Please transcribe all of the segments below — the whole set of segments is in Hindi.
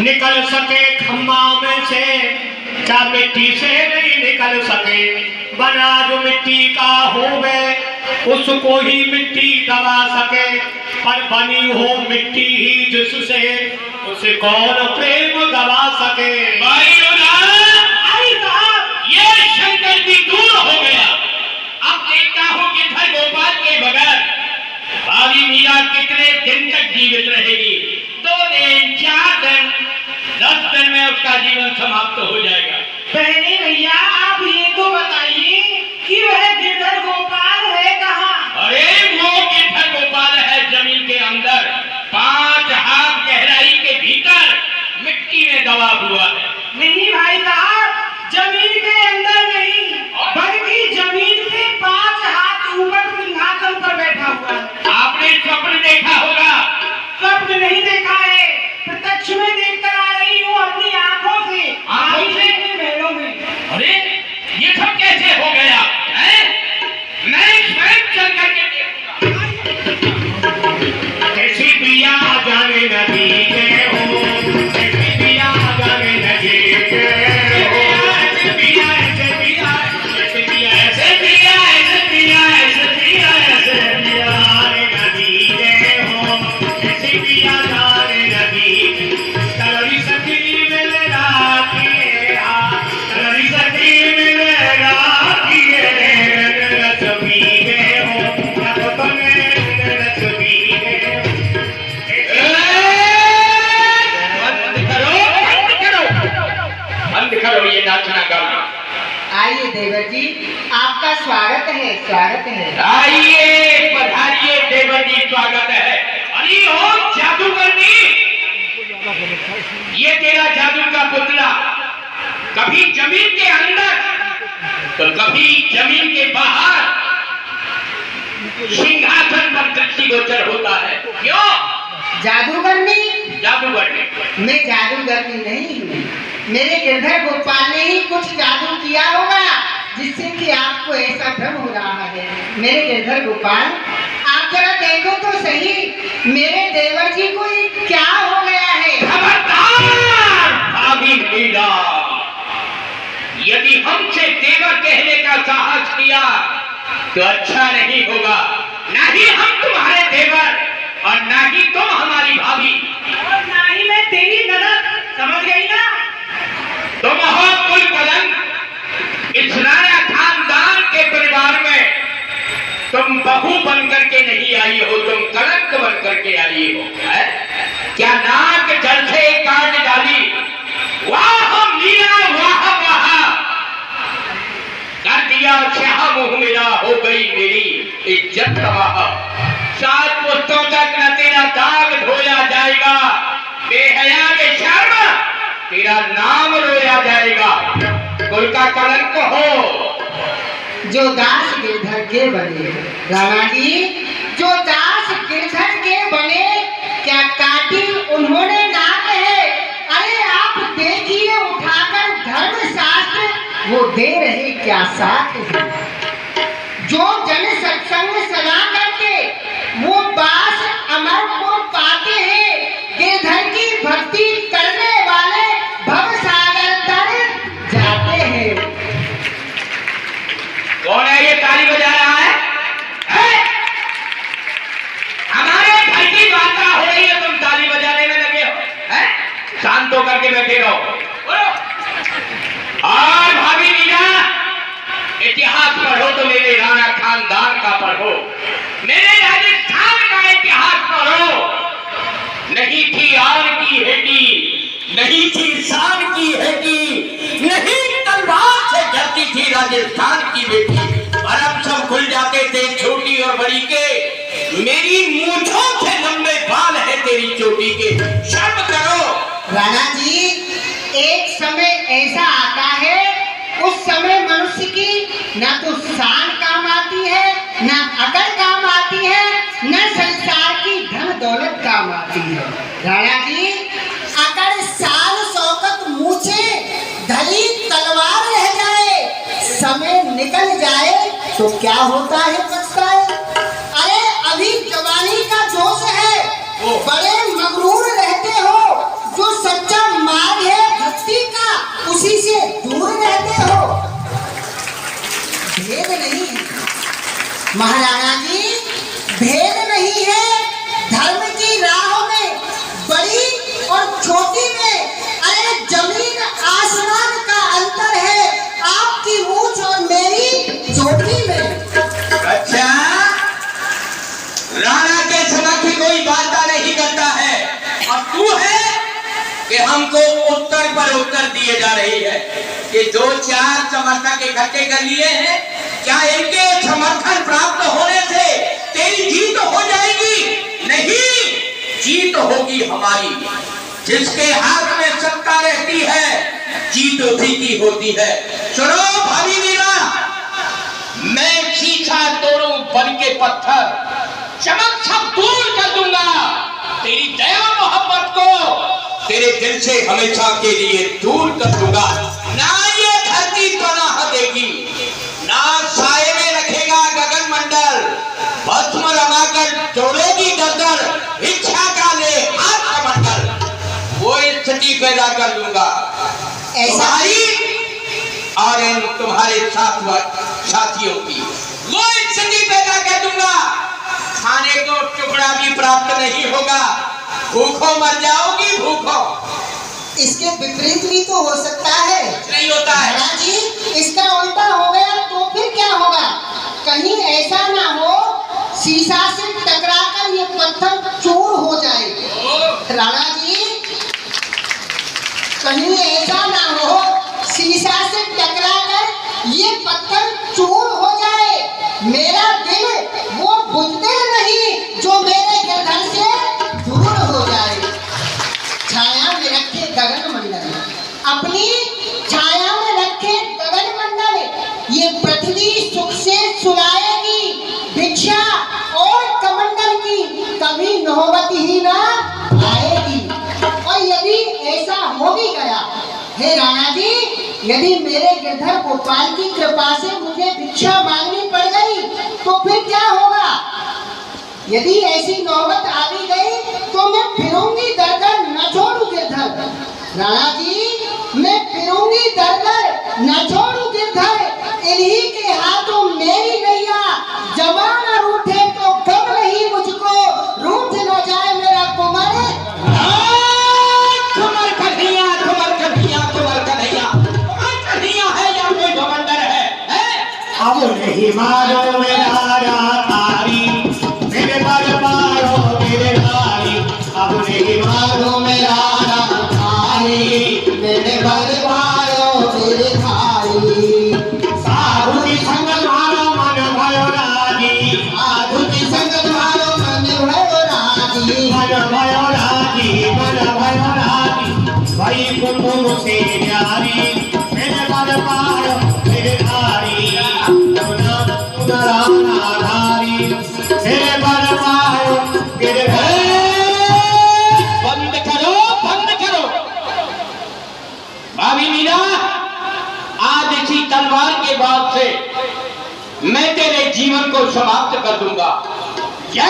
निकल सके खम्मा में से, क्या मिट्टी से नहीं निकल सके। बना जो मिट्टी का होवे उसको ही मिट्टी दबा सके, पर बनी हो मिट्टी ही जिससे उसे कौन प्रेम दबा सके। भाई साहब, ये शंकर जी दूर हो गया। अब देखता हूँ कि घर गोपाल के बगैर भाभी मीरा कितने दिन तक जीवित रहेगी। 2 दिन, 4 दिन, 10 दिन में उसका जीवन समाप्त हो जाएगा। पहले भैया आप ये तो बताइए कि वह गिरधर गोपाल है कहाँ? अरे वो गिरधर गोपाल है जमीन के अंदर, 5 हाथ गहराई के भीतर मिट्टी में दबा हुआ है। नहीं भाई साहब, जमीन के अंदर नहीं बल्कि जमीन के 5 हाथ ऊपर सिंहासन पर बैठा हुआ है। आपने स्वप्न देखा होगा। स्वप्न नहीं देखा है, प्रत्यक्ष में देखकर आ रही हूँ अपनी आंखों से, अपने महलों में। अरे ये सब कैसे हो गया है? मैं स्वयं चल करके देखूंगा। कैसी प्रिया जाने नदी के हो, कैसी प्रिया जाने नदी के हो। ऐसे प्रिया, ऐसे प्रिया, ऐसे प्रिया, ऐसे प्रिया, ऐसे प्रिया, ऐसे प्रिया, ऐसे प्रिया जाने नदी के हो, कैसी प्रिया जाने नदी के। कलरी सखी मिले राखिए, कलरी सखी मिले राखिए, रस पीने हो या तो तुम्हें रस पीने हो। बंद करो ये नाचना गाना। आइए देवर जी, आपका स्वागत है, स्वागत है। आइए पधारिए देवर जी, स्वागत है। अरे ओ जादूगरनी, ये तेरा जादू का पुतला कभी जमीन के अंदर तो कभी जमीन के बाहर सिंहासन पर दृष्टिगोचर होता है। क्यों? जादूगरनी? जादूगरनी मैं जादूगरनी नहीं हूँ। मेरे गिरधर गोपाल ने ही कुछ जादू किया होगा जिससे कि आपको ऐसा भ्रम हो रहा है। मेरे गिरधर गोपाल, आप जरा देखो तो सही, मेरे देवर जी को क्या हो गया है। खबरदार भाभी मीरा, यदि हमसे देवर कहने का साहस किया तो अच्छा नहीं होगा। नहीं हम तुम्हारे देवर और ना ही तुम हमारी भाभी, और ना ही मैं तेरी ननद, समझ गई ना? तुम हो कुल कलंक। इस राणा खानदान के परिवार में तुम बहू बन करके नहीं आई हो, तुम कलंक बन करके आई हो। है? क्या नाक जल से काट डाली। वाह मीरा वाह वाह, कर दिया स्याह मुंह मेरा, हो गई मेरी इज्जत तबाह। 7 पुस्तों तक न तेरा दाग धोया जाएगा, बेहया बेशर्म तेरा नाम रोया जाएगा। कुल का कलंक हो। जो दास गिरधर के बने, राणा जी, जो दास गिरधर के बने, क्या काटी उन्होंने नाक है। अरे आप देखिए उठाकर धर्मशास्त्र, वो दे रहे क्या साथ है। जो जन सत्संग सदा करके वो बास अमर को पाते हैं, गिरधर की भक्ति करने वाले भव सागर तर जाते हैं। कौन है ये ताली बजा रहा है? हमारे घर की वार्ता हो रही है, तुम ताली बजाने में लगे हो? हैं? शांत होकर के बैठे रहो। बोलो। और भाभी मीरा, इतिहास पढ़ो तो मेरे राणा खानदान का पढ़ो, मेरे राजस्थान का इतिहास पढ़ो। नहीं थी आन की हेटी, नहीं थी शान की हेटी, नहीं तलवार से जलती थी राजस्थान की बेटी। भरम सब खुल जाते थे छोटी और बड़ी के, मेरी मूंछों से लंबे बाल है तेरी चोटी के। शर्म करो। राणा जी, एक समय ऐसा आता है, उस समय मनुष्य की न तो शान काम आती है, न अकल काम आती है, न संसार की धन दौलत काम आती है। राणा जी, अगर शान शौकत मूछे धली तलवार रह जाए, समय निकल जाए तो क्या होता है पछताए। अरे अभी जवानी का जोश है, बड़े मगरूर रहते हो, जो सच्चा राणा जी, भेद नहीं है धर्म की राहों में, बड़ी और छोटी में, अरे जमीन आसमान का अंतर है आपकी मूंछ और मेरी चोटी में। अच्छा, राणा के समक्ष कोई वादा नहीं करता है और तू है कि हमको उत्तर पर उत्तर दिए जा रही है कि 2-4 समर्थक इकट्ठे कर लिए हैं, क्या इनके समर्थन प्राप्त होने से तेरी जीत हो जाएगी? नहीं, जीत होगी हमारी। जिसके हाथ में सत्ता रहती है जीत उसी की होती है। सुनो भाभी मीरा, मैं शीशा तोड़ू बन के पत्थर, चमक सब दूर कर दूंगा, तेरी दया मोहब्बत को तेरे दिल से हमेशा के लिए दूर कर दूंगा। ना ये धरती पनाह देगी, ना साए में रखेगा गगन मंडल, भस्म रमाकर जोड़ेगी गर्दन, भिक्षा का ले हाथ कमंडल, वो स्थिति पैदा कर दूंगा तुम्हारी और इन तुम्हारे साथियों की, वो स्थिति पैदा कर दूंगा। खाने को टुकड़ा भी प्राप्त नहीं होगा, भूखों मर जाओगी भूखों। इसके विपरीत भी तो हो सकता है। नहीं होता है राणा जी, इसका उल्टा हो गया तो फिर क्या होगा? कहीं ऐसा ना हो शीशा से टकराकर ये पत्थर चूर हो जाए। राणा जी, कहीं ऐसा ना हो शीशा से टकराकर ये पत्थर चूर हो जाए। मेरा दिल वो बुझदिल नहीं जो मेरे गर्दन से दूर हो जाए। छाया में रखे गगन मंडल, अपनी छाया में रखे गगन मंडल, ये पृथ्वी सुख से सुलाएगी भिक्षा और कमंडल की, कभी नौबत ही ना आएगी। और यदि ऐसा हो भी गया, हे राणा जी, यदि मेरे गिरधर गोपाल की कृपा से मुझे भिक्षा मांगनी पड़ गई तो फिर क्या होगा? यदि ऐसी नौबत आ भी गई तो मैं फिरूंगी दर दर, न छोड़ू गिरधर। राणा जी, मैं फिरूंगी दर दर, न छोड़ू गिरधर, इन्हीं के हाथों मेरी नैया, जमाना रूठे तो गम नहीं मुझको, रूठ न जाए मेरा कुमार। तुम्हार कन्हैया, तुम्हार कन्हैया, तुम्हार कन्हैया, तुम्हार कन्हैया है या कोई भवंडर है? अब नहीं मारो मेरा रातारी, मेरे पर मारो मेरे भाई, अब नहीं मारो मेरा रातारी, मेरे पर मारो मेरे भाई। साधु की संग मारो मन भयो राजी, साधु की संग मारो मन भयो राजी, मन भयो राजी, मन भयो राजी, भाई कुटुंब से प्यारी, मेरे पर मारो मेरे भाई, बंद करो, बंद करो। भाभी मीरा, आज इसी तलवार के बाद से मैं तेरे जीवन को समाप्त कर दूंगा। क्या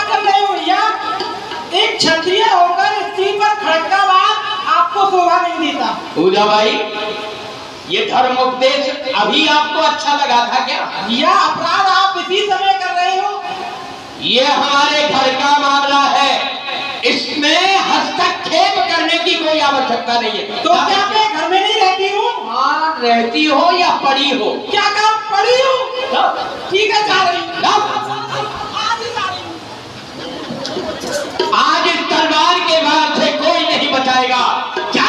कर रहे हो भैया? एक क्षत्रिय होकर स्त्री पर खड़का बात आपको शोभा नहीं देता। पूजा भाई, ये धर्म उपदेश अभी आपको अच्छा लगा था क्या? यह अपराध आप इसी समय कर रहे हो? ये हमारे घर का मामला है, इसमें हस्तक्षेप करने की कोई आवश्यकता नहीं है। तो क्या मैं घर में नहीं रहती हूँ? हाँ, रहती हो या पड़ी हो? क्या काम पड़ी हूँ? ठीक है, जा रही हूँ। आज ही जा रही हूँ। आज इस तलवार के बाद से कोई नहीं बचाएगा। क्या?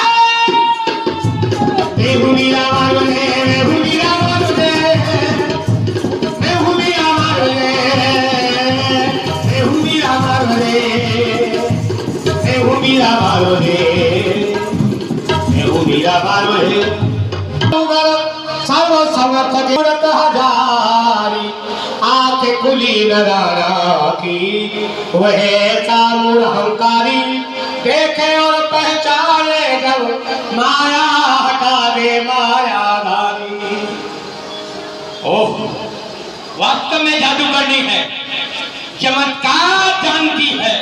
सर्व समर्थ हजारी, आंख खुली नजारा की, वह कानून अहंकारी, देखे और पहचाने जब माया हटा दे माया धारी। ओह, वास्तव में जादूगरनी है, चमत्कार जानती है।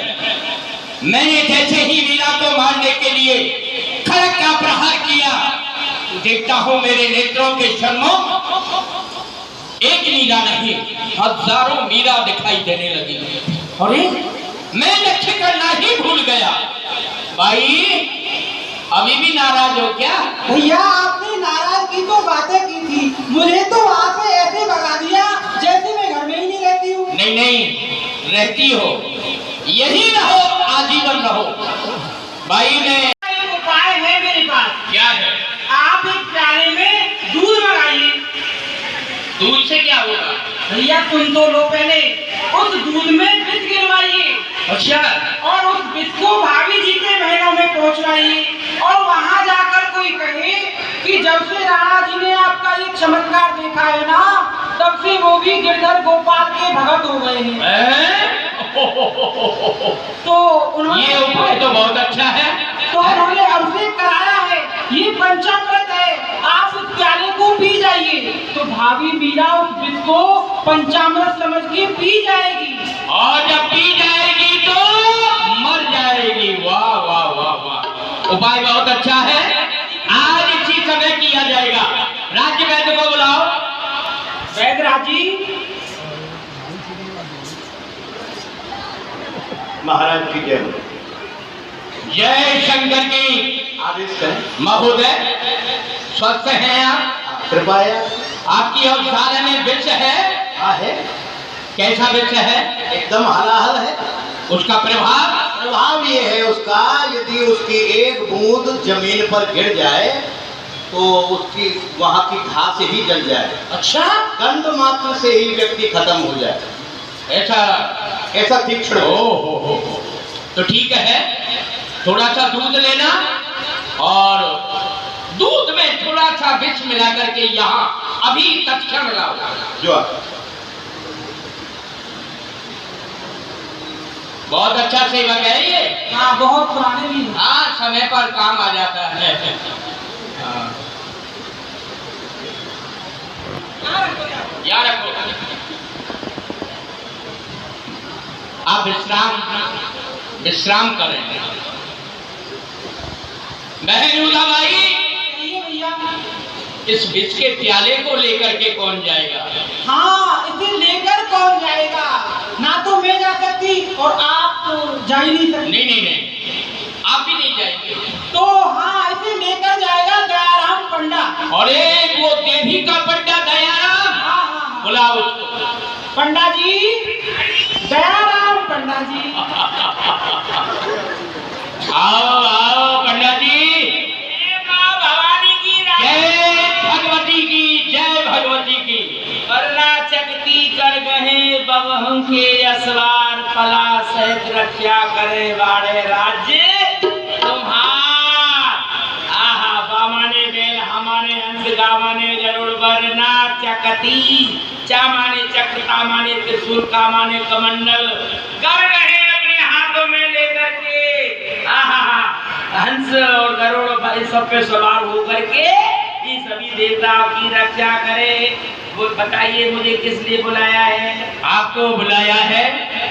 मैंने जैसे ही मीरा को मारने के लिए खड़क का प्रहार किया, देखता हूं मेरे नेत्रों के सम्मुख एक मीरा नहीं, हजारों मीरा दिखाई देने लगी। अरे मैं लक्ष्य करना ही भूल गया। भाई अभी भी नाराज हो क्या? भैया आपने नाराजगी तो बातें की थी, मुझे तो वहाँ से ऐसे भगा दिया जैसे मैं घर में ही नहीं रहती हूँ। नहीं नहीं, रहती हो, यही रहो, आजीवन रहो। भाई मैं एक उपाय है मेरे पास। क्या है? आप एक प्याले में दूध मंगाइए। दूध से क्या होगा? भैया सुन तो लो पहले, उस दूध में विष गिरवाइए अच्छा, और उस विष को भाभी जी के महलों में पहुंचवाइए, और वहां जाकर कोई कहे कि जब से राणा जी ने आपका ये चमत्कार देखा है ना, तब से वो भी गिरधर गोपाल के भगत हो गए हैं। तो उन्होंने ये उपाय तो बहुत अच्छा है। तो उन्होंने अभिषेक कराया है, ये पंचामृत है, आप उस प्याले को पी जाइए, तो भाभी मीरा उस विष को पंचामृत समझ के पी जाएगी, और जब पी जाएगी तो मर जाएगी। वाह वाह वाह वाह, उपाय बहुत अच्छा है, आज इसी समय किया जाएगा। राज्य वैद्य को बुलाओ। वैद्यराज जी। महाराज की जय हो। जय शंकर की। आदेश है महोदय, स्वस्थ हैं आप? कृपा है। आपकी औषधालय में विष है? हाँ है, कैसा विष है? एकदम हलाहल है। उसका प्रभाव? प्रभाव ये है उसका, यदि उसकी एक बूंद जमीन पर गिर जाए तो उसकी वहाँ की घास ही जल जाए। अच्छा, गंध मात्र से ही व्यक्ति खत्म हो जाए। ऐसा तीक्ष्ण। हो। तो ठीक है, थोड़ा सा दूध लेना और दूध में थोड़ा सा विष मिला करके यहाँ अभी तत्क्षण लाओ। जो बहुत अच्छा सेवक है ये। हाँ, बहुत पुराने भी हैं। हाँ, समय पर काम आ जाता है। हाँ। याद रखो, आप विश्राम करें। बहन उदाबाई, कहिए भैया। इस विष के प्याले को लेकर के कौन जाएगा? हाँ, इसे लेकर कौन जाएगा? ना तो मैं जा सकती और आप तो जा ही नहीं सकती। नहीं, आप भी नहीं जाएंगे। तो हाँ, इसे लेकर जाएगा दयाराम पंडा। अरे वो देवी का पंडा दयाराम, हाँ। बुलाओ उसको। पंडा जी, दयाराम पंडा जी। आओ पंडा जी। माँ भवानी की जय भगवती की, जय भगवती की। वरना चकती कर गहे बबहू के असवार, पला सहित रक्षा करे वाड़े राज्य तुम्हार। आहा, बामाने बेल हमाने हंस गामाने गरुड़, वरना चकती, चा माने चक्र, ता माने त्रिशूल, का माने कमंडल, कर गए अपने हाथों में लेकर के। आहा, हंस और गरुड़ सब पे सवार होकर के ये सभी देवताओं की रक्षा करे। वो बताइए मुझे किस लिए बुलाया है? आपको बुलाया है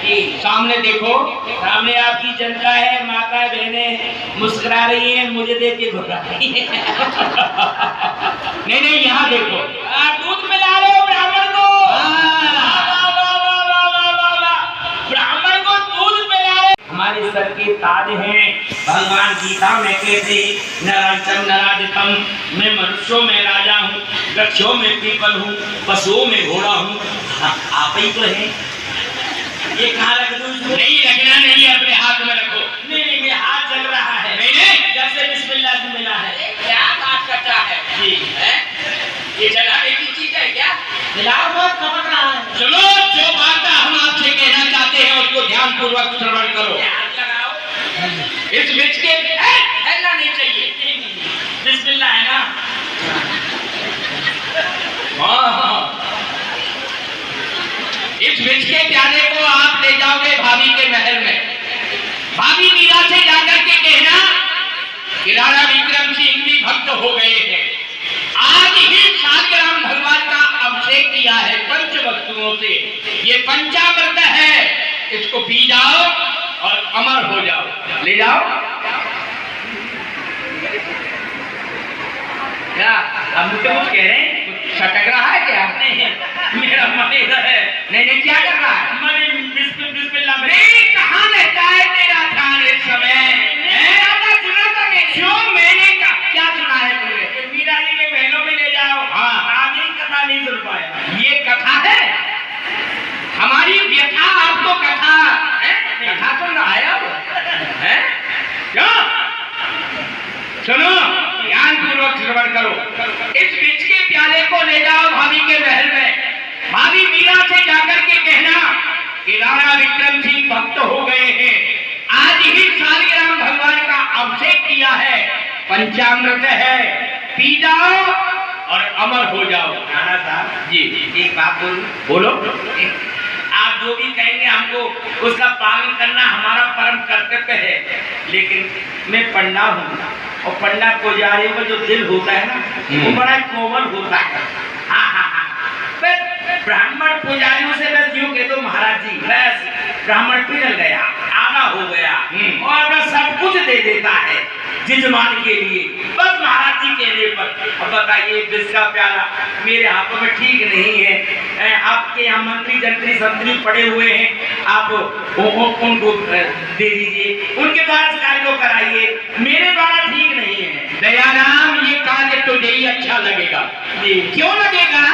कि सामने देखो, सामने आपकी जनता है, माता बहनें मुस्कुरा रही हैं, मुझे देख के घबरा रही है। नहीं, यहाँ देखो। दूध मिला रहे हो ब्राह्मण को। ब्राह्मण को दूध मिला रहे। हमारे सर के ताज हैं, भगवान गीता में कहते नराचम नराधिपम, मैं मनुष्यों में राजा हूँ, वृक्षों में पीपल हूँ, पशुओं में घोड़ा हूँ। आप ही तो हैं। ये कहाँ रख दूँ? नहीं रखना, नहीं, अपने हाथ में रखो। नहीं, मेरा हाथ जल रहा है। नहीं, जब से बिस्मिल्लाह से मिला है। क्या बात करता है जी है? ये जलाने की चीज है क्या? दिलाव बहुत कपट रहा है। चलो, जो बात हम आपसे कहना चाहते हैं उसको ध्यान पूर्वक श्रवण करो। इस विष के फैलना नहीं चाहिए। बिस्मिल्लाह है ना? हाँ। इस विष के प्याले को आप ले जाओगे भाभी के महल में। भाभी मीरा से जाकर के कहना कि राणा विक्रम सिंह भी भक्त हो गए हैं। आज ही शालिग्राम भगवान का अभिषेक किया है पंच वस्तुओं से। ये पंचामृत है, इसको पी जाओ और अमर हो जाओ। ले जाओ। क्या अब मुझसे कुछ कह रहे हैं? कुछ सटक रहा है क्या? नहीं मेरा मन इधर है। नहीं क्या कर रहा है? मन बिस्मिल्लाह में। नहीं, कहाँ रहता है तेरा ध्यान इस समय? सुना था मैंने। क्यों? मैंने क्या सुना है तुमने? मीरा जी के महलों में ले जाओ। हाँ। आधी कथा नहीं सुन पाया। ये कथा है हमारी व्यथा, आपको कथा है? कथा सुनना है अब है? क्यों? सुनो, ध्यान पूर्वक श्रवण करो। इस बीच के प्याले को ले जाओ भाभी के महल में। भाभी मीरा से जाकर के कहना कि राणा विक्रम सिंह भक्त हो गए हैं, आज ही शालिग्राम भगवान का अभिषेक किया है, पंचामृत है, पी जाओ और अमर हो जाओ। राणा साहब जी एक बात बोलो। आप जो भी कहेंगे हमको उसका पालन करना हमारा परम कर्तव्य है, लेकिन मैं पंडा हूँ और पंडा पुजारियों का जो दिल होता है ना वो बड़ा कोमल होता है। हाँ। ब्राह्मण पुजारियों से बस यूँ कह दो महाराज जी, बस ब्राह्मण पिघल गया, आना हो गया और अपना सब कुछ दे देता है जजमान के लिए, बस महाराज जी कहने पर। अब बताइए विष का प्याला मेरे हाथों में ठीक नहीं है। आपके यहाँ मंत्री जंत्री संतरी पड़े हुए हैं, आप उनको दे दीजिए, उनके द्वारा कार्य को कराइए, मेरे द्वारा ठीक नहीं है। दयाराम, ये कार्य तुझे ही अच्छा लगेगा। क्यों लगेगा?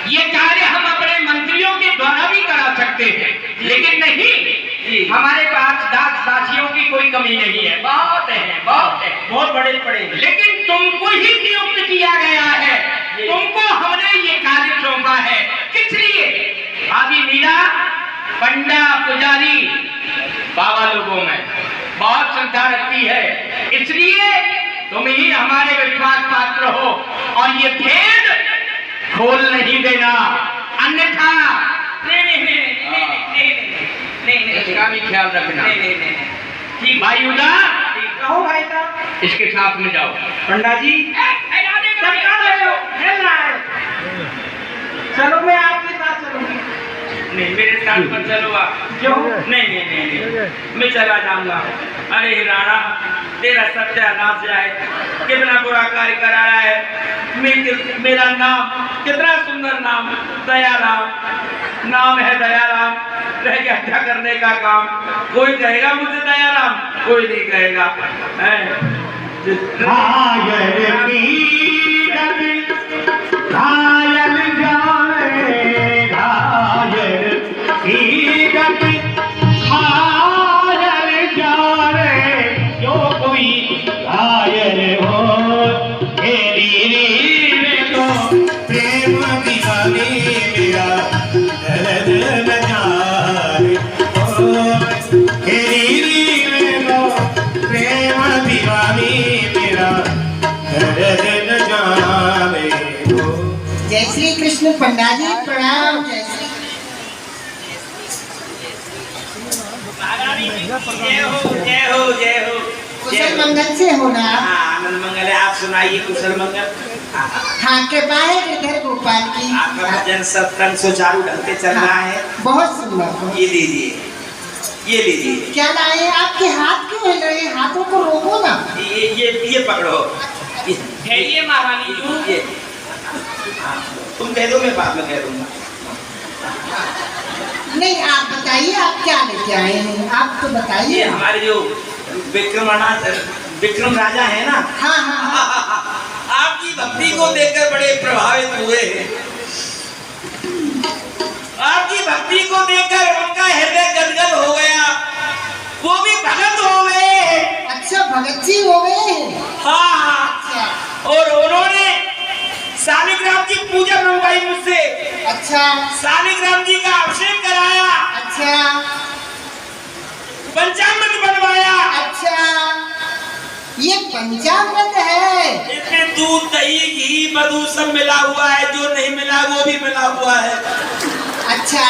ये कार्य हम अपने मंत्रियों के द्वारा भी करा सकते हैं, लेकिन नहीं, हमारे पास दास दासियों की कोई कमी नहीं है, बहुत है, बहुत बड़े पड़े। लेकिन तुमको ही नियुक्त किया गया है, तुमको हमने ये कार्य सौंपा है। किस लिए? भाभी मीरा पंडा पुजारी बाबा लोगों में बहुत श्रद्धा रखती है, इसलिए तुम ही हमारे विश्वास पात्र हो और ये भेद खोल नहीं देना, अन्यथा नहीं, इसका भी ख्याल रखना। ठीक भाई उदा, कहो भाई साहब, इसके साथ में जाओ। पंडा जी चमका रहे हो, खेल रहा है, चलो मैं आपके साथ चलूंगी। नहीं मेरे साथ मत चलो आप। क्यों? नहीं मैं चला जाऊंगा। अरे राणा तेरा सत्यानाश जाए, कितना बुरा कार्य करा रहा है। मेरा नाम कितना सुंदर नाम, दयाराम नाम है, दयाराम रह गया हत्या करने का काम। कोई कहेगा मुझे दयाराम, कोई नहीं कहेगा। जय श्री कृष्ण पंडा जी, प्रणाम। जय हो कुशल मंगल से होना। आनंद मंगल है। आप सुनाइए कुशल मंगल। हाँ के पाए गिरधर गोपाल की आपका भजन सत्संग सुचारू ढंग से चल रहा है। बहुत सुंदर। ये लीजिए, ये लीजिए। क्या लाए? आपके हाथ क्यों हिल रहे हैं? हाथों को रोको ना। ये पकड़ो। ये महारानी जी, ये तुम कह दो, मैं बाद में कह दूंगा। नहीं आप बताइए, आप क्या लेके आए हैं? आप तो ये बताइए। हमारे जो विक्रम राजा है ना, हाँ। आपकी भक्ति को देखकर बड़े प्रभावित हुए हैं। आपकी भक्ति को देखकर उनका हृदय गदगद हो गया, वो भी भगत हो गए। अच्छा, भगत जी हो गए हैं। हाँ, अच्छा और उन्होंने शालिग्राम की पूजा मंगवाई मुझसे। अच्छा शालिग्राम जी का अभिषेक कराया। अच्छा पंचामृत बनवाया। अच्छा, ये पंचामृत है। इसमें दूध दही घी मधु सब मिला हुआ है, जो नहीं मिला वो भी मिला हुआ है। अच्छा,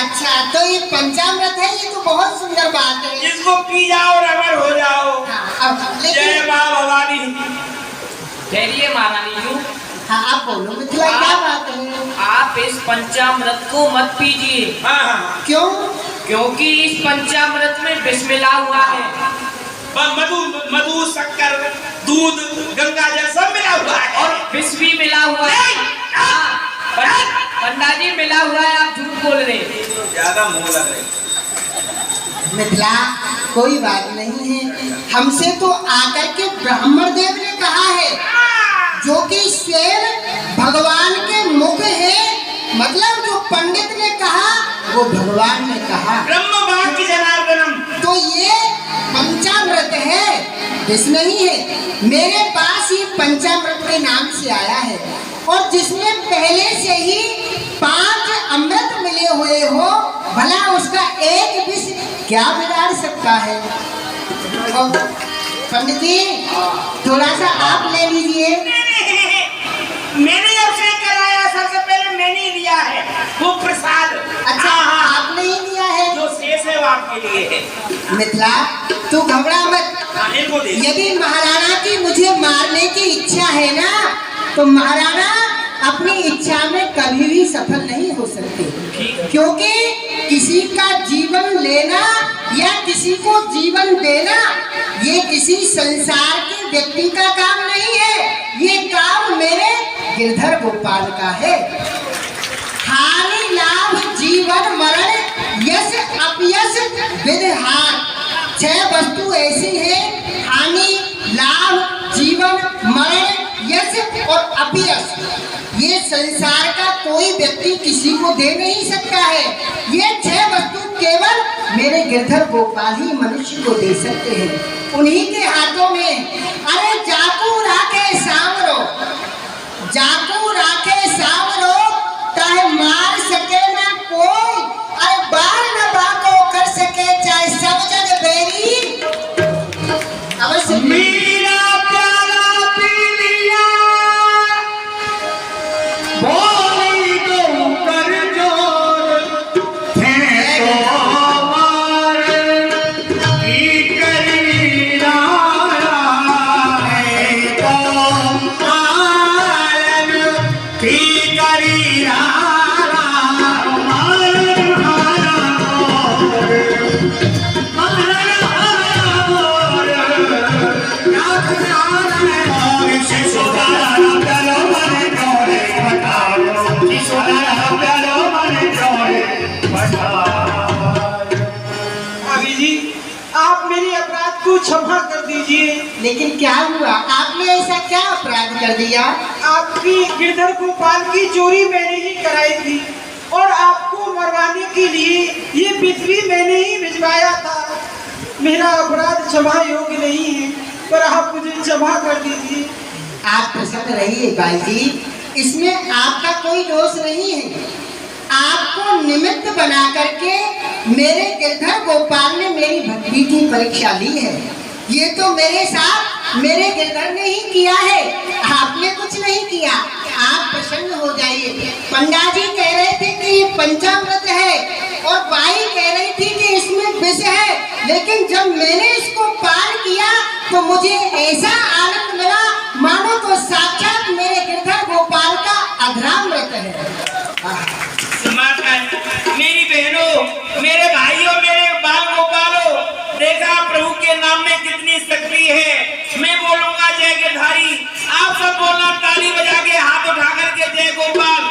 तो ये पंचामृत है, ये तो बहुत सुंदर बात है। इसको पी जाओ और अमर हो जाओ। हाँ, जय माँ भवानी। चलिए महारानी जी, हाँ आप बोलो मिथिला, क्या बात है? आप इस पंचामृत को मत पीजिए। हाँ, क्यों? क्योंकि इस पंचामृत में विष मिला हुआ है। मधु शक्कर दूध गंगा जल सब मिला हुआ है। और विष भी मिला हुआ है। हाँ, पंडा जी मिला हुआ है, आप झूठ बोल रहे हैं। तो ज्यादा मुंह लग रही। मिथिला, कोई बात नहीं है, हमसे तो आकर के ब्राह्मण देव ने कहा है, जो कि स्वयं भगवान के मुख है, मतलब जो पंडित ने कहा वो भगवान ने कहा। ब्रह्म वाक्य जनार्दनम। तो ये पंचामृत है, विष नहीं है। मेरे पास ये पंचामृत के नाम से आया है, और जिसमें पहले से ही 5 अमृत मिले हुए हो, भला उसका एक विष क्या बिगाड़ सकता है। पंडित जी, थोड़ा सा आप ले लीजिए। मैंने आपसे कराया, सबसे पहले मैंने ही लिया है वो प्रसाद। अच्छा, आपने ही लिया है। जो शेष है वो आपके लिए है। मिथिला, तू घबरा मत। इनको दे। यदि महाराणा की मुझे मारने की इच्छा है ना, तो महाराणा अपनी इच्छा में कभी भी सफल नहीं हो सकते, क्योंकि किसी का जीवन लेना या किसी को जीवन देना ये किसी संसार के व्यक्ति का काम नहीं है, ये काम मेरे गिरधर गोपाल का है। हानि लाभ जीवन मरण यश अपयश विदहार, 6 वस्तु ऐसी है, हानि लाभ जीवन मरण यश और अपयश, ये संसार का कोई व्यक्ति किसी को दे नहीं सकता है। ये 6 वस्तु केवल मेरे गिरधर गोपाल ही मनुष्य को दे सकते हैं, उन्हीं के हाथों में। अरे जाकू राखे सांवरो, जाकू राखे सांवरो, चाहे मार सके ना कोई, अरे बार न बाको कर सके, चाहे सब जग बेरी अवश्य। मेरा प्यारा पीलिया बोली तो कर जोर है तो मार की करी रारा है तो मार की करी रारा मार हारा भाभी जी, आप मेरे अपराध को क्षमा कर दीजिए। लेकिन क्या हुआ, आपने ऐसा क्या अपराध कर दिया? आपकी गिरधर गोपाल की चोरी मैंने ही कराई थी, और आपको मरवाने के लिए ये पृथ्वी मैंने ही भिजवाया था। मेरा अपराध क्षमा योग्य नहीं है, पर आप मुझे क्षमा कर दीजिए। आप प्रसन्न रहिए भाई जी, इसमें आपका कोई दोष नहीं है। आपको निमित्त बना करके मेरे गिरधर गोपाल ने मेरी भक्ति की परीक्षा ली है। ये तो मेरे साथ मेरे गिरधर ने ही किया है, आपने कुछ नहीं किया। आप प्रसन्न हो जाइए। पंडा जी कह रहे थे कि ये पंचामृत है, और बाई कह रही थी कि इसमें विष है, लेकिन जब मैंने इसको पान किया तो मुझे ऐसा आनंद मिला मानो तो साक्षात मेरे गिरधर गोपाल का अधरामृत है। मेरी बहनों, मेरे भाइयों, मेरे बाल गोपालों, देखा प्रभु के नाम में कितनी शक्ति है। मैं बोलूंगा जय गिरधारी, आप सब बोलना ताली बजा के, हाथ उठा करके जय गोपाल,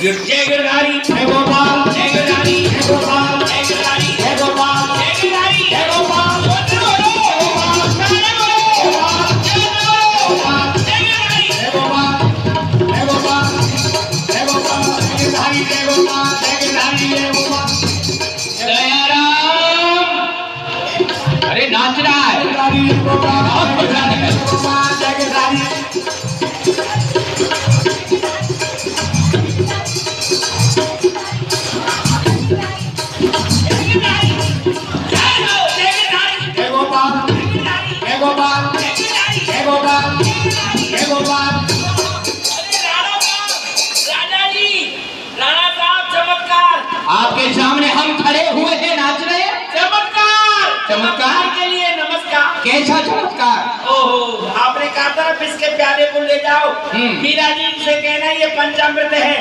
जय गिरधारी, जय गोपाल, जय गिरधारी, जय गोपाल, जय गिरधारी, जय गोपाल, जय गिरधारी, जय गोपाल, जय गोपाल, जय गिरधारी, जय गोपाल, जय गिरधारी, जय गोपाल। जय राम। अरे नाच रहा है। जय गोपाल, जय गिरधारी। आपके सामने हम खड़े हुए हैं, नाच रहे हैं। चमत्कार, चमत्कार के लिए नमस्कार। कैसा चमत्कार? ओहो, आपने कहा था इसके प्याले को ले जाओ, मीरा जी से कहना ये पंचामृत है,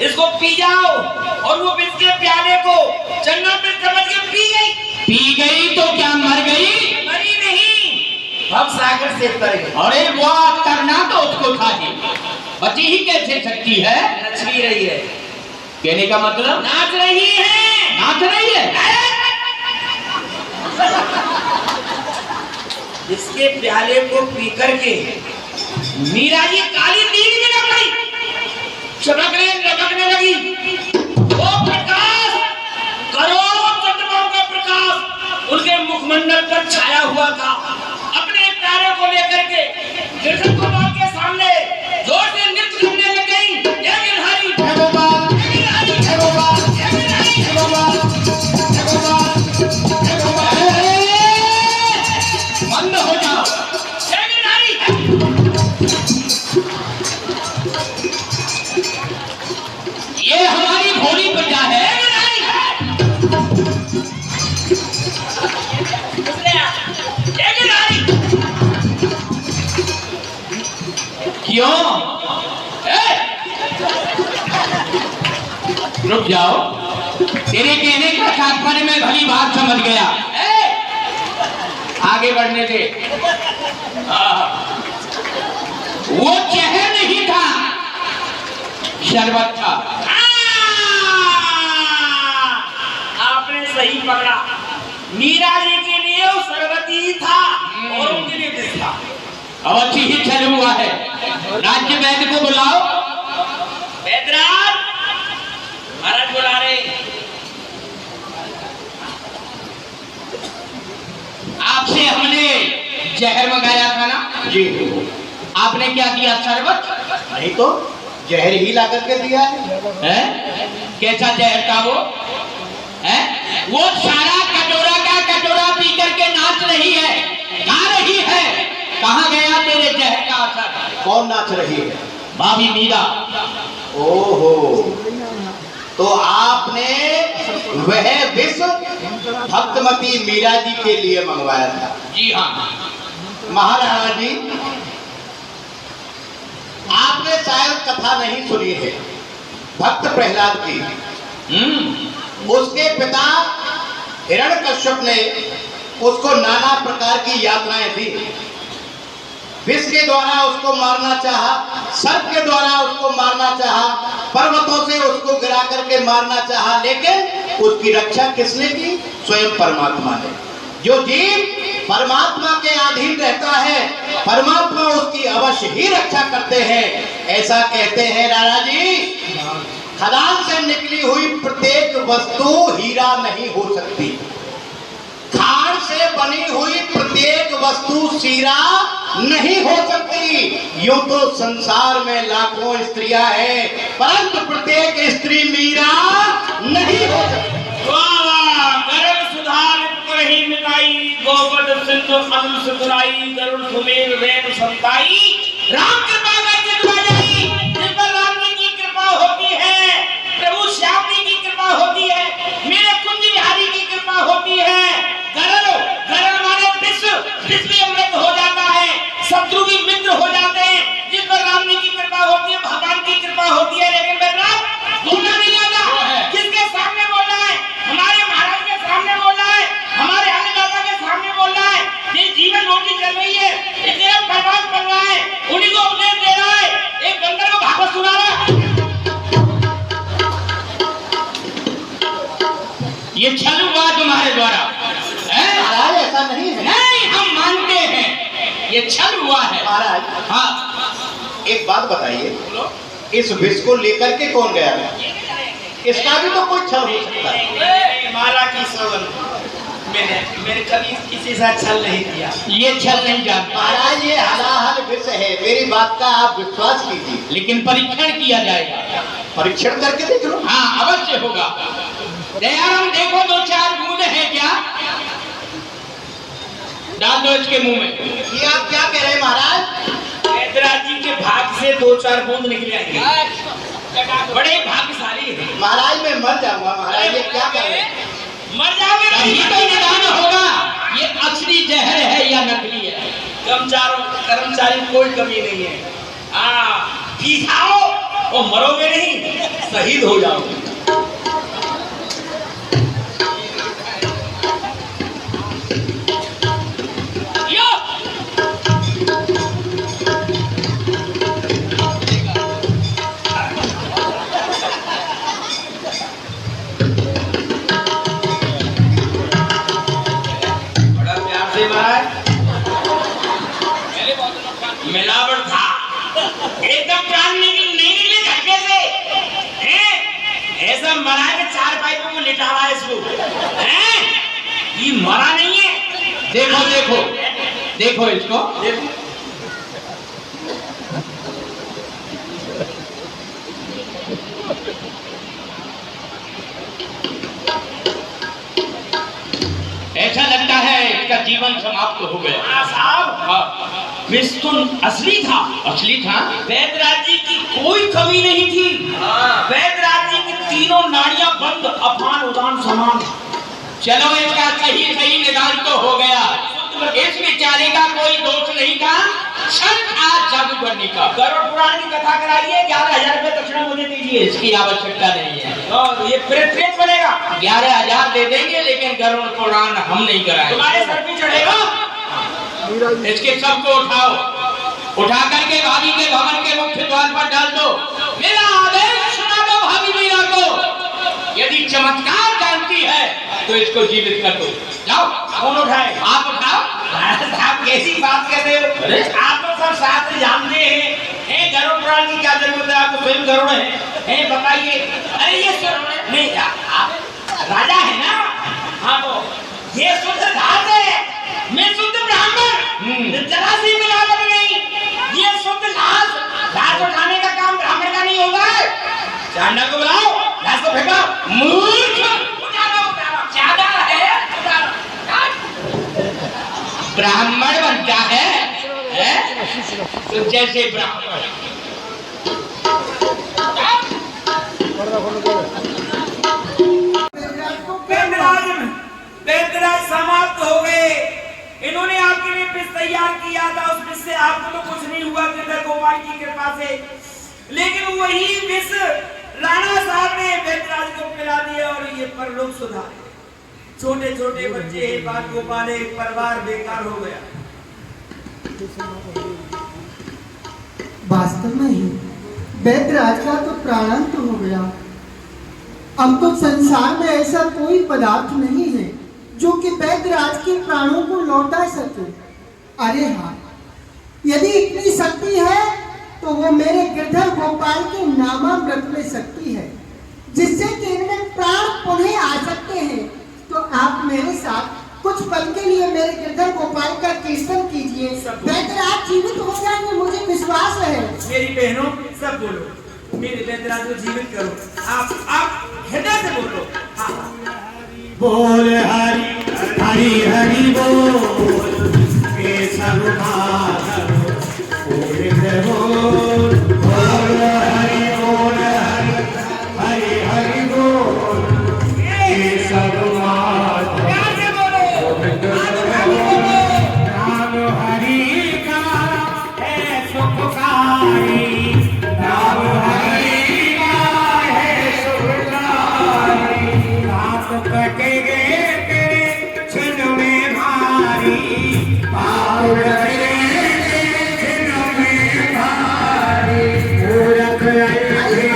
इसको पी जाओ। और वो इसके प्याले को चन्ना पे समझ के पी गई। पी गई तो क्या मर गई? मरी नहीं, भव सागर से तर गई। अरे वाह, करना तो उसको था ही, बची ही कैसे सकती है? नच भी रही है। कहने का मतलब नाच रही है। नाच रही है। इसके प्याले को पी करके मीरा जी काली नींद में न पड़ी, चमकने लपकने लगी। वो प्रकाश, करोड़ों चंद्रमाओं का प्रकाश उनके मुखमंडल पर छाया हुआ था। अपने प्यारे को लेकर के गिरधर गोपाल के सामने जोर से नृत्य करने लग गई। जय गिरधारी, जय गोपाल, जय गिरधारी, जय गोपाल, जय गिरधारी, जय गोपाल, जय गोपाल, जय गोपाल। बंद हो जाओ। जय गिरधारी। ये हमारी घोड़ी प्रजा है। क्यों? रुक जाओ, तेरे कहने का तात्पर्य मैं भली बात समझ गया। आगे बढ़ने दे। वो जहर नहीं था, शरबत था। आपने सही पकड़ा। मीरा जी के लिए वो शरबती था और उनके लिए विष था। अब अच्छी ही चल हुआ है। राज्य वैद्य को बुलाओ। वैद्यराज महाराज बुला रहे। आपसे हमने जहर मंगाया था ना जी। आपने क्या दिया? शरबत? नहीं तो जहर ही ला करके दिया है। कैसा जहर था वो? है? वो सारा कटोरा का कटोरा पी करके नाच रही है, गा रही है। कहाँ गया तेरे जहर का असर? कौन नाच रही है? भाभी मीरा। ओहो, तो आपने वह विष भक्तमती मीरा जी के लिए मंगवाया था? जी हाँ। महाराणा जी, आपने शायद कथा नहीं सुनी है भक्त प्रहलाद की। उसके पिता हिरण्यकश्यप ने उसको नाना प्रकार की यातनाएं दी। विष के द्वारा उसको मारना चाहा, सर्प के द्वारा उसको मारना चाहा, पर्वतों से उसको गिरा करके मारना चाहा, लेकिन उसकी रक्षा किसने की? स्वयं परमात्मा ने। जो जीव परमात्मा के अधीन रहता है, परमात्मा उसकी अवश्य ही रक्षा करते हैं। ऐसा कहते हैं राणा जी, खदान से निकली हुई प्रत्येक वस्तु हीरा नहीं हो सकती, खान से बनी हुई प्रत्येक वस्तु शीरा नहीं हो सकती। यूं तो संसार में लाखों स्त्रियां हैं, परंतु प्रत्येक स्त्री मीरा नहीं हो सकती। गरुड़ सुधार करही मिटाई, गोपद सिंधु अनु सुधराई, गरुड़ सुमेर वेद संताई, राम कृपा का चितवा जाई। जिस पर राम जी की कृपा होती है, प्रभु श्याम जी की कृपा होती है, मेरे कुंज बिहारी की कृपा होती है। गरुड़ माने विश्व भी अमृत हो जाता है, शत्रु भी मित्र हो जाते हैं। जिस पर राम जी की कृपा होती है, भगवान की कृपा होती है। लेकिन बेटा बोलना नहीं आता। किसके सामने बोलना है? हमारे महाराज के सामने बोलना है, हमारे अन्नदाता के सामने बोलना है। ये जीवन रोटी चल रही है, इसलिए बर्बाद कर रहा है, उन्हीं को उपदेश दे रहा है। एक बंदर को भागवत सुना रहा है। ये छल हुआ तुम्हारे द्वारा? महाराज ऐसा नहीं है। नहीं, हम मानते हैं ये छल हुआ है। महाराज हाँ, एक बात बताइए, इस विष को लेकर के कौन गया था? इसका भी तो कोई छल हो सकता है। माला की सोगन, मैंने कभी किसी से छल नहीं किया। ये छल नहीं जानता। महाराज ये हलाहल विष है, मेरी बात का आप विश्वास कीजिए। लेकिन परीक्षण किया जाएगा। परीक्षण करके देख लो। हाँ, अवश्य होगा। दयाराम देखो, 2-4 बूंद है क्या? डाल दो इसके मुंह में। ये आप क्या कह रहे हैं महाराज? वैद्यराज जी के भाग से 2-4 बूंद निकले आएंगे। बड़े भाग्यशाली है। महाराज मैं मर जाऊंगा। महाराज ये क्या कर रहे हैं? मर जाओगे तभी तो निदान होगा ये असली जहर है या नकली है। कर्मचारी कोई कमी नहीं है। दिखाओ, वो मरोगे नहीं, शहीद हो जाओगे। यो सब मरा के 4 पाइपों में लिटा हुआ है इसको, हैं? ये मरा नहीं है। देखो देखो देखो इसको, देखो ऐसा लगता है इसका जीवन समाप्त हो गया। हाँ साहब, हाँ, विष तो असली था। असली था। वैद्यराज जी की कोई कमी नहीं थी। वैद्यराज जी की तीनों नाड़ियां बंद, अपान उदान समान। चलो इसका सही सही निदान तो हो गया। इस बेचारे का कोई दोष नहीं था, क्षण था जादूगरनी का। गरुड़ पुराण की कथा कराइए, 11,000 रुपए दक्षिणा मुझे दीजिए। इसकी आवश्यकता नहीं है। और ये प्रेत बनेगा। 11,000 दे देंगे, लेकिन गरुड़ पुराण हम नहीं कराएंगे। तुम्हारे सर पे चढ़ेगा। इसके सबको उठाओ, उठा करके भाभी के भवन के मुख्य द्वार पर डाल दो। मेरा आदेश सुना दो भाभी मीरा को। यदि चमत्कार जानती है तो इसको जीवित कर दो। जाओ। कौन उठाए? आप उठाओ। आप कैसी बात कर रहे हो? अरे? आप तो सब शास्त्र जानते हैं। गरुड़ पुराण की क्या जरूरत है? आपको स्वयं गरुड़ है, बताइए। अरे ये नहीं, आप राजा है ना? हाँ, तो ये शुद्ध घास है, मैं शुद्ध ब्राह्मण, जरा सी मिलावट नहीं। ये शुद्ध घास उठाने का काम ब्राह्मण का नहीं होगा। चांडा को बुलाओ, घास को फेंको। मूर्ख, ज्यादा है। ब्राह्मण बनता है? तो जैसे ब्राह्मण वैद्यराज समाप्त हो गए। इन्होंने आपके लिए विष तैयार किया था, उस विष से आपको तो कुछ नहीं हुआ गिरधर गोपाल की कृपा से, लेकिन वही विष राणा साहब ने वैद्यराज को पिला दिया और ये परलोक सुधारे। छोटे छोटे बच्चे बाल को पाले, परिवार बेकार हो गया। वास्तव में ही वैद्यराज का तो प्राणांत हो गया। अब तो संसार में ऐसा कोई पदार्थ नहीं है जो कि वैद्यराज के प्राणों को लौटा सके। अरे हाँ, यदि इतनी शक्ति है तो वो मेरे गिरधर गोपाल के नामामृत में शक्ति है, जिससे कि इनमें प्राण पुनः आ सकते हैं। तो आप मेरे साथ कुछ पल के लिए मेरे गिरधर गोपाल का कीर्तन कीजिए। वैद्यराज जीवित हो जाएंगे, मुझे विश्वास है। मेरी बहनों, सब बोलो, मेरे वैद्यराज को जीवित करो। आप हृदय से बोलो। बोल हरि हरि हरि बोल, केशव माधव गोविंद बोल। बोल हरि बोल हरि हरि हरि बोल, केशव माधव गोविंद बोल। नाम हरि का है सुखकारी, नाम हरि का है सुखकारी। पाप कटेंगे तेरे छिन में भारी, पाप कटेंगे छिन में भारी। मूरख ऐसे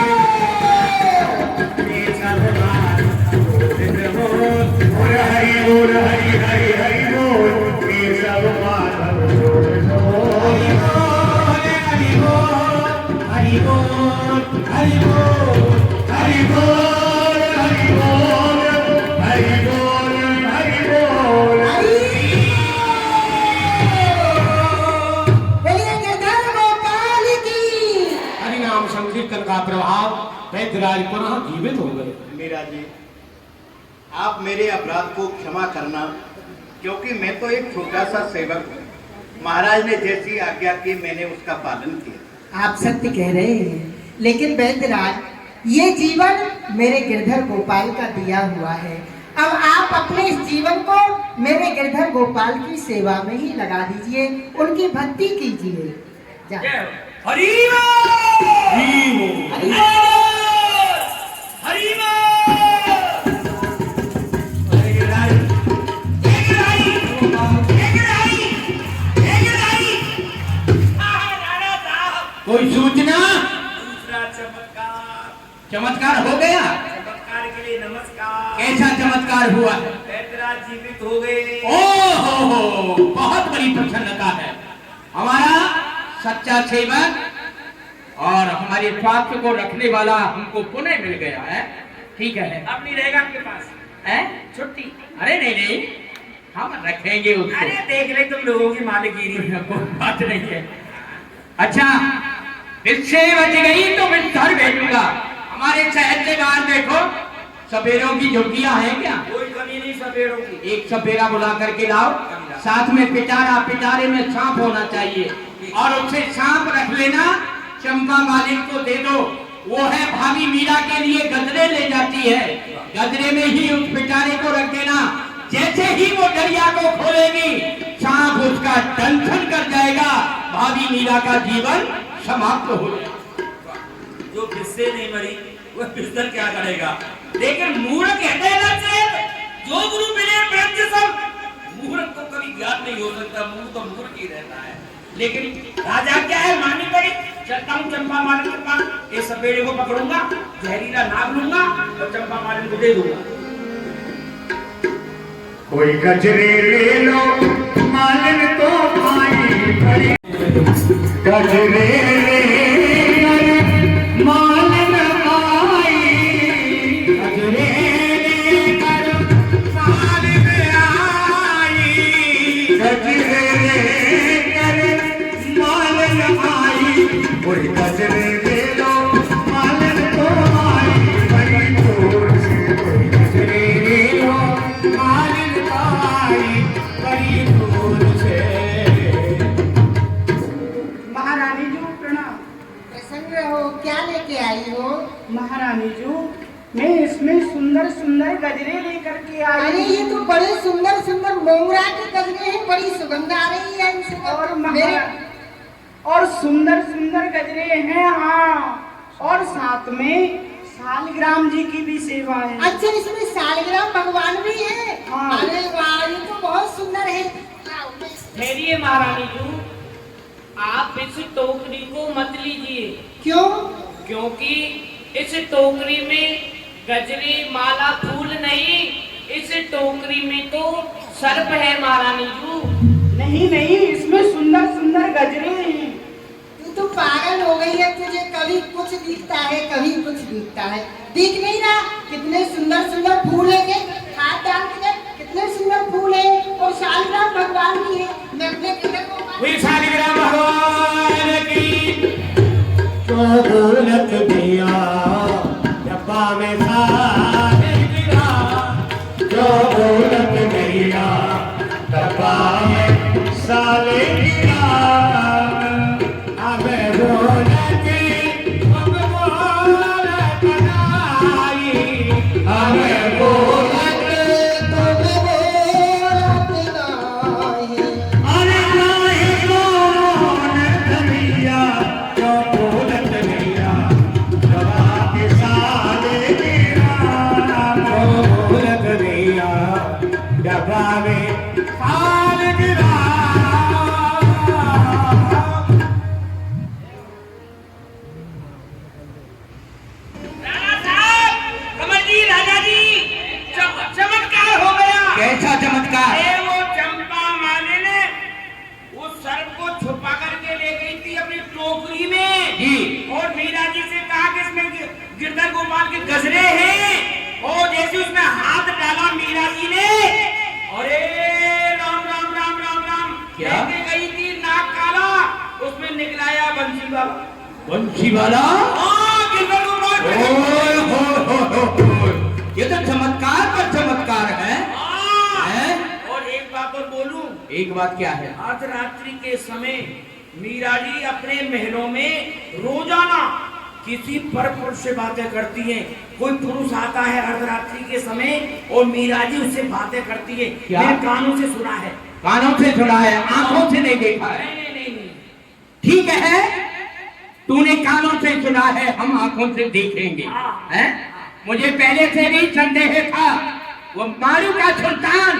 केशव माधव गोविंद बोल। बोल हरि हरि हरि बोल, केशव माधव गोविंद बोल। हरि बोल हरि बोल हरि बोल हरि बोल हरि बोल हरि बोल हरि बोल। बोलिए गिरधर गोपाल की। हरिनाम संकीर्तन का प्रभाव वैद्यराज पुनः जीवित हो गए। मीरा जी, आप मेरे अपराध को क्षमा करना, क्योंकि मैं तो एक छोटा सा सेवक हूँ। महाराज ने जैसी आज्ञा की मैंने उसका पालन किया। आप सत्य कह रहे हैं, लेकिन वैद्यराज, ये जीवन मेरे गिरधर गोपाल का दिया हुआ है। अब आप अपने इस जीवन को मेरे गिरधर गोपाल की सेवा में ही लगा दीजिए, उनकी भक्ति कीजिए। हरि बोल, हरि बोल, हरि बोल। कोई सूचना? दूसरा चमत्कार। चमत्कार हो गया? चमत्कार के लिए नमस्कार। कैसा चमत्कार हुआ? वैद्यराज जीवित हो गए। ओहो, बहुत बड़ी प्रसन्नता है। हमारा सच्चा सेवक और हमारे स्वास्थ्य को रखने वाला हमको पुनः मिल गया है। ठीक है। अब नहीं रहेगा आपके पास हैं? छुट्टी। अरे नहीं नहीं, हम रखेंगे उसको। अरे देख ले तुम लोगों की मालिकीनी। कोई बात नहीं है। अच्छा, इससे बच गई तो मैं घर भेजूंगा। हमारे शहर से बाहर देखो, सपेरों की झुग्गियां हैं क्या? कोई कमी नहीं सपेरों की। एक सपेरा बुला करके लाओ, साथ में पिटारा, पिटारे में सांप होना चाहिए, और उससे सांप रख लेना। चंपा मालिक को दे दो, वो है भाभी मीरा के लिए गजरे ले जाती है, गजरे में ही उस पिटारे को रख देना। जैसे ही वो दरिया को खोलेगी, सांप उसका दंशन कर जाएगा, भाभी मीरा का जीवन समाप्त हो जाएगा। जो किससे नहीं मरी वो बिस्तर क्या करेगा। लेकिन मूर्ख कहते हैं ना साहब, जो गुरु मिले ब्रह्म सब, मूर्ख को कभी ज्ञान नहीं हो सकता, मूर्ख तो मूर्ख ही रहता है। लेकिन राजा क्या है, माननी पड़ी। चलता हूँ चंपा मालिक के पास, इस सपेरे को पकड़ूंगा, जहरीला नाग लूंगा और चंपा मालिक को दे दूंगा। कोई गजरे ले लो मालिन तो भाई बड़ी, गजरे ले मालिन आई, गजरे लेकर मालिन आई, गजरे लेकर मालिन आई, कोई गजरे ले लो मालिन तो आई बड़ी दूर से, कोई गजरे ले लो मालिन आई बड़ी दूर से। महारानी जी प्रणाम। प्रसन्न रहो, क्या लेके आई हो? महारानी जी, मैं इसमें सुंदर सुंदर गजरे लेकर के आई अरे हूँ। ये तो बड़े सुंदर सुंदर मोगरा के गजरे हैं, बड़ी सुगंध आ रही है इनसे। और मेरे और सुंदर सुंदर गजरे हैं, हाँ। और साथ में शालिग्राम जी की भी सेवा है। अच्छा, इसमें शालिग्राम भगवान भी है? हाँ। अरे वाह, ये तो बहुत सुंदर है। ठहरिए महारानी जी, आप इस टोकरी को मत लीजिए। क्यों? क्योंकि इस टोकरी में गजरे माला फूल नहीं, इस टोकरी में तो सर्प है महारानी जी। नहीं नहीं, इसमें सुंदर सुंदर गजरे हैं। तू तो पागल हो गई है, तुझे कभी कुछ दिखता है कभी कुछ दिखता है। दिख नहीं रहा कितने सुंदर सुंदर फूल है, हाथ डाल के कितने सुंदर फूल है, और शालिग्राम भगवान भी है। मैं अपने किधर को शालिग्राम भगवान की चौदौलत दिया डब्बा में शालिग्राम, चौदौलत दिया डब्बा में शालिग्राम, हमें बोलती भगवान बनाई, हमें बोलत तो बोलत नहीं, अरे नाही कौन धनिया जो बोलत दिया डब्बा के शालिग्राम, बोलत दिया डब्बा में शालिग्राम। राणा साहब, कमल जी, राजा जी, चमत्कार हो गया। कैसा चमत्कार? अरे वो चंपा मालिन उस सर्प को छुपा करके ले गई थी अपनी टोकरी में जी। और मीरा जी से कहा कि इसमें गिरधर गोपाल के गजरे हैं, और जैसे उसमें हाथ डाला मीरा जी ने, अरे राम राम राम राम राम, क्या? लेके गई थी नाक काला, उसमें निकलाया बंसी वाला। बंसी वाला? हाँ, गिरधर गोपाल। ओए हो, ये तो चमत्कार पर चमत्कार है। हाँ। हैं? और एक बात और बोलूं, एक बात क्या है? अर्धरात्रि के समय मीरा जी अपने महलों में रोजाना किसी पर पुरुष से बातें करती हैं। कोई पुरुष आता है अर्धरात्रि के समय और मीरा जी उससे बातें करती है। क्या? मैंने कानों से सुना है। कानों से सुना है, आंखों से नहीं देखा है। नहीं नहीं नहीं नहीं। ठीक है, तूने कानों से सुना है, हम आंखों से देखेंगे। हाँ। हैं? मुझे पहले से नहीं संदेह था, वो मारू का सुल्तान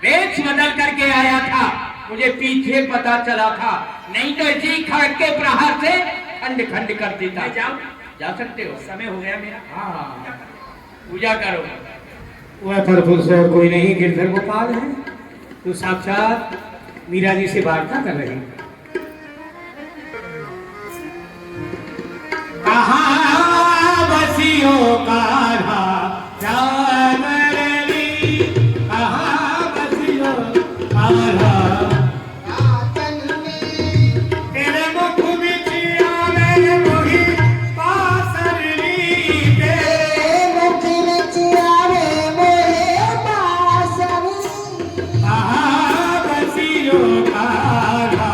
वेश बदल करके आया था, मुझे पीछे पता चला था, नहीं तो इसी खड़ग के प्रहार से खंड खंड कर देता। मैं जाऊं? जा सकते हो। समय हो गया मेरा। हाँ, पूजा करो। वह प्रभु से और कोई नहीं, गिरधर गोपाल है, तो साक्षात मीरा जी से वार्ता कर रहे हैं। कहाँ बसियों का राजन में तेरे मुख विच आवे मोही बांसुरी के मुख विच आवे मोहे बांसुरी बसियो कारा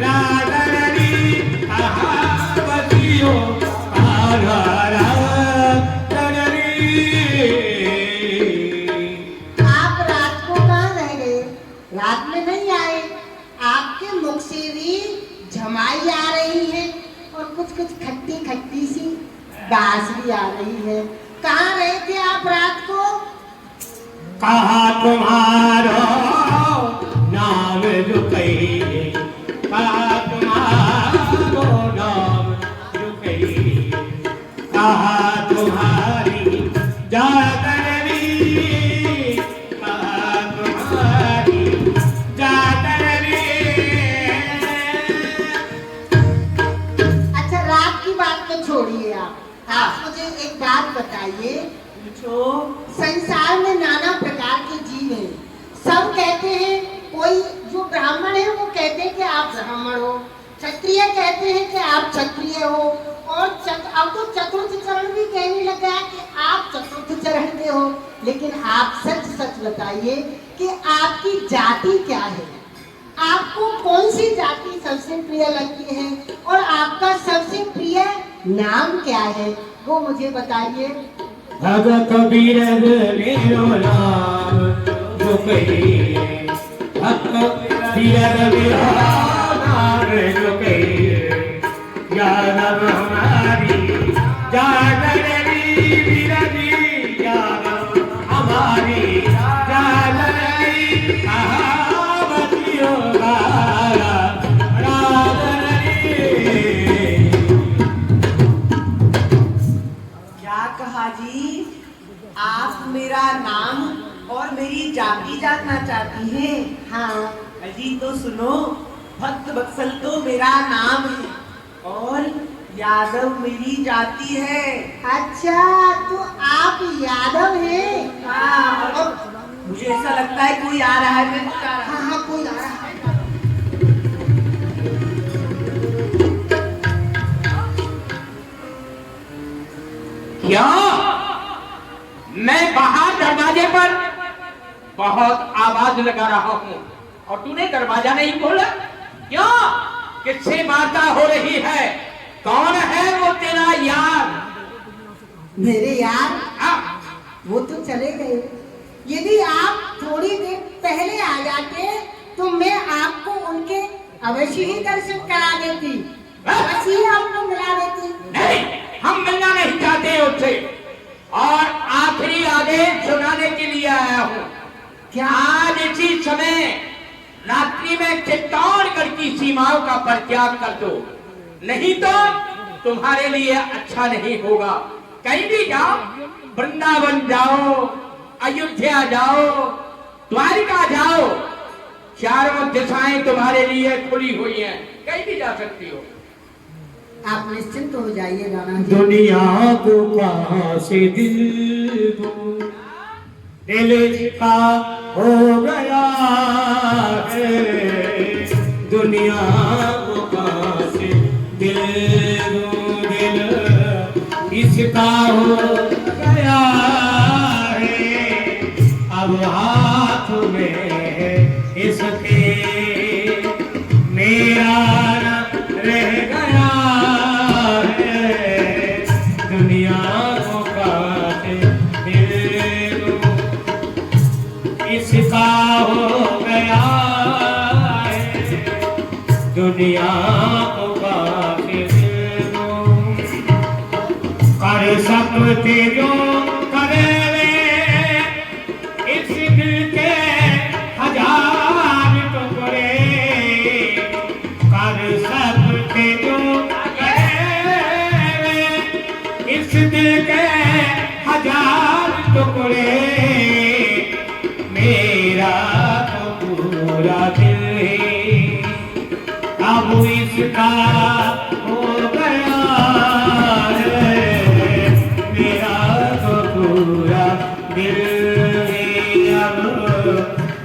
राधरनी बसियो कारा राधरनी। आप रात को कहाँ रह गए? रात में नहीं आए। आपके मुख से भी झमाई आ रही है और कुछ कुछ खट्टी खट्टी सी बांसुरी आ रही है। कहाँ रहे थे आप रात को? कहा तुम्हारो नाम रुकई, कहा तुम्हारो नाम रुकई, कहा तुम्हारी जागरनी, कहा तुम्हारी जागरनी। अच्छा, रात की बात तो छोड़िए। आप मुझे एक बात बताइए। संसार में नाना प्रकार के जीव हैं। सब कहते हैं, कोई जो ब्राह्मण है वो कहते हैं कि आप ब्राह्मण हो, क्षत्रिय कहते हैं कि आप क्षत्रिय हो, और अब तो चतुर्थ चरण भी कहने लगा है कि आप चतुर्थ चरण के हो। लेकिन आप सच सच बताइए कि आपकी जाति क्या है? आपको कौन सी जाति सबसे प्रिय लगती है और आपका सबसे प्रिय नाम क्या है, वो मुझे बताइए। भगत बीरग मेरो नाम रुकई, भगत बीरग मेरो नाम रुकई, यादव हमारी जागरनी बीरजी, यादव हमारी जागरनी, बसियो कारा राधरनी। क्या कहा जी? आप मेरा नाम और मेरी जाति जानना चाहती हैं? हाँ, अजी तो सुनो, भक्त वत्सल तो मेरा नाम है और यादव मेरी जाति है। अच्छा, तो आप यादव हैं? हाँ, और मुझे ऐसा लगता है कोई आ रहा है, मैं जा रहा हूँ। हाँ हाँ, कोई आ रहा है। क्या मैं बाहर दरवाजे पर बहुत आवाज लगा रहा हूँ और तूने दरवाजा नहीं खोला? क्यों? किससे बातें हो रही है? कौन है वो तेरा यार? मेरे यार, हाँ, वो तो चले गए। यदि आप थोड़ी देर पहले आ जाते तो मैं आपको उनके अवश्य ही दर्शन करा देती, अवश्य ही आपको मिला देती। नहीं, हम मिलना नहीं चाहते उससे और आखिरी आदेश सुनाने के लिए आया हूँ। क्या? आज इसी समय रात्रि में चित्तौड़गढ़ की सीमाओं का परित्याग कर दो, नहीं तो तुम्हारे लिए अच्छा नहीं होगा। कहीं भी जाओ, वृंदावन जाओ, अयोध्या जाओ, द्वारिका जाओ, चारों दिशाएं तुम्हारे लिए खुली हुई हैं, कहीं भी जा सकती हो। आप निश्चिंत हो जाइए राणा जी। दुनिया को कहाँ से दिल दूं, दिल का हो गया है। दुनिया को कहाँ से दिल दूं, दिल इसका हो गया है। अब हाथ में है इसके मेरा न रह गया है। दुनिया को काटे दिल दूं, इसका हो गया है। दुनिया को काटे दिल दूं, कर सकते जो करे वे, इस दिल के हजार टुकड़े। कर सकते जो करे वे, इस दिल के हजार टुकड़े। मेरा तो पूरा दिल है, अब इसका हो गया है। मेरा तो पूरा दिल है, अब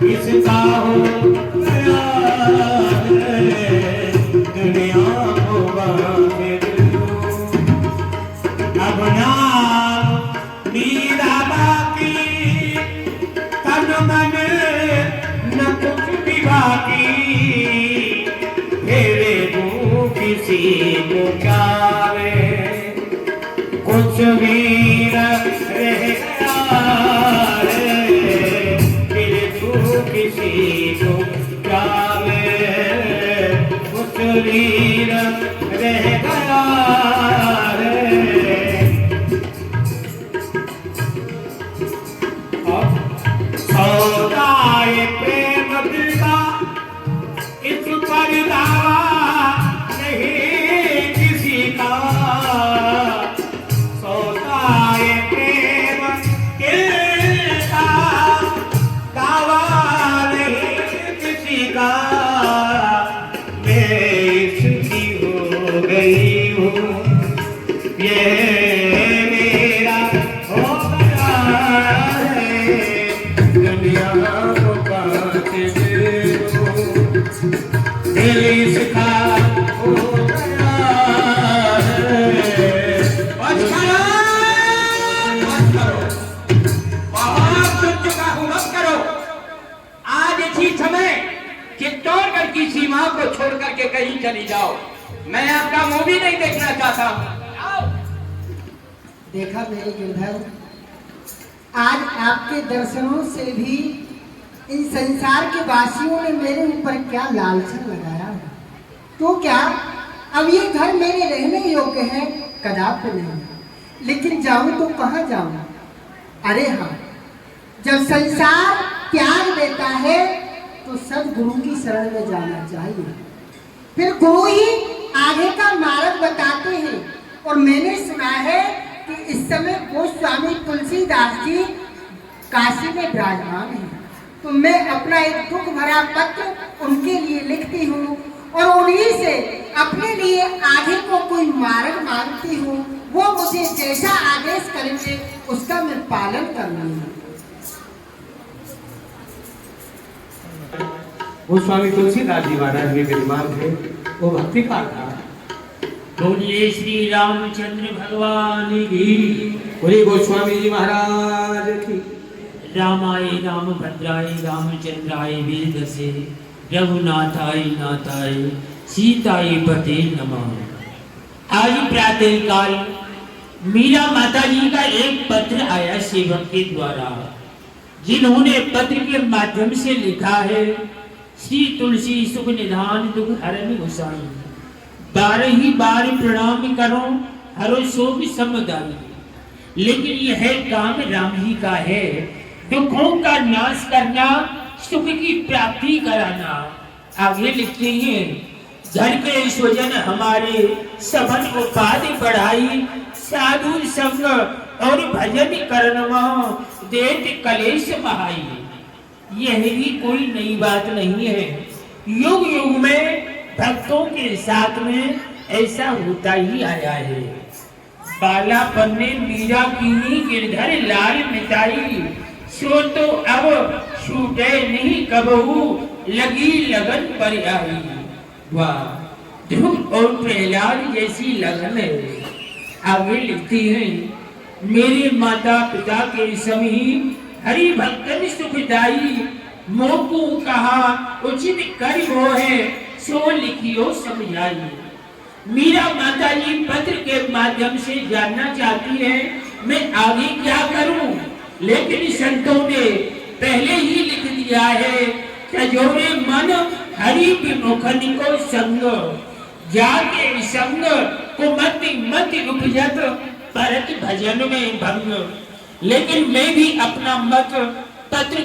इसका हो गया किसी को क्या रे, कुछ भी न रह गया रे, फिर तू किसी को क्या रे, कुछ भी न रह गया रे। सौदाए प्रेम दिल का इस पर दावा नहीं किसी का, सौदाए प्रेम दिल का दावा नहीं किसी का, मैं इसकी हो गई हूँ ये मेरा हो गया है, दुनिया को पाते दिल इसका हो गया है। बस करो, बहुत सुन चुका हूँ, मत करो। आज इसी समय चित्तौड़गढ़ की सीमा को छोड़ करके कहीं चली जाओ, मैं आपका मुंह भी नहीं देखना चाहता हूँ। देखा मेरे गिरधर, आज आपके दर्शनों से भी इन संसार के वासियों ने मेरे ऊपर क्या लालसा लगाया है। तो क्या अब ये घर मेरे रहने योग्य है? कदापि नहीं, लेकिन जाऊं तो कहाँ जाऊं? अरे हाँ, जब संसार त्याग देता है तो सदगुरु की शरण में जाना चाहिए, फिर गुरु ही आगे का मार्ग बताते हैं। और मैंने सुना है कि इस समय गोस्वामी तुलसीदास जी काशी में विराजमान हैं, तो मैं अपना एक दुख भरा पत्र उनके लिए लिखती हूँ और उन्हीं से अपने लिए आगे को कोई मार्ग मांगती हूँ। वो मुझे जैसा आदेश करेंगे उसका मैं पालन करूँगी। गोस्वामी तुलसीदास जी महाराज भी विद्वान थे, वो भक्तिकार था। बोलिए श्री रामचंद्र भगवान की। बोलिए गोस्वामी जी महाराज की। रामाय रामभद्राय रामचंद्राय वेदसे, रघुनाथाय नाथाय सीताय पते नमः। आज प्रातः काल मीरा माता जी का एक पत्र आया सेवक के द्वारा, जिन्होंने पत्र के माध्यम से लिखा है, श्री तुलसी सुख निधान दुख हरण गोसाई, 12 बार प्रणाम करो हरो शोक समुदाय। लेकिन यह काम राम जी का है, दुखों का नाश करना, सुख की प्राप्ति कराना। आगे लिखते हैं, घर के स्वजन हमारे सबन उपाधि बढ़ाई, साधु संग और भजन करनमा देत कलेश बहाई। यह भी कोई नई बात नहीं है, युग युग में भक्तों के साथ में ऐसा होता ही आया है। बालापन ने मीरा कीनी गिरधर लाल मिटाई, सो तो अब छूटे नहीं कबहू लगी लगन पर आई। वाह, ध्रुव और प्रहलाद जैसी लगन है। आगे लिखती हैं, मेरे माता पिता के समी हरि भक्तन सुखदाई, मोकू कहा उचित कर वो है, सो लिखियो समझाई। मीरा माता जी पत्र के माध्यम से जानना चाहती है मैं आगे क्या करूं, लेकिन संतों ने पहले ही लिख दिया है, तजोरे मन हरि विमुखन को संग, जाके संग को मत उपजत परत भजन में भंग। लेकिन मैं भी अपना मत पत्र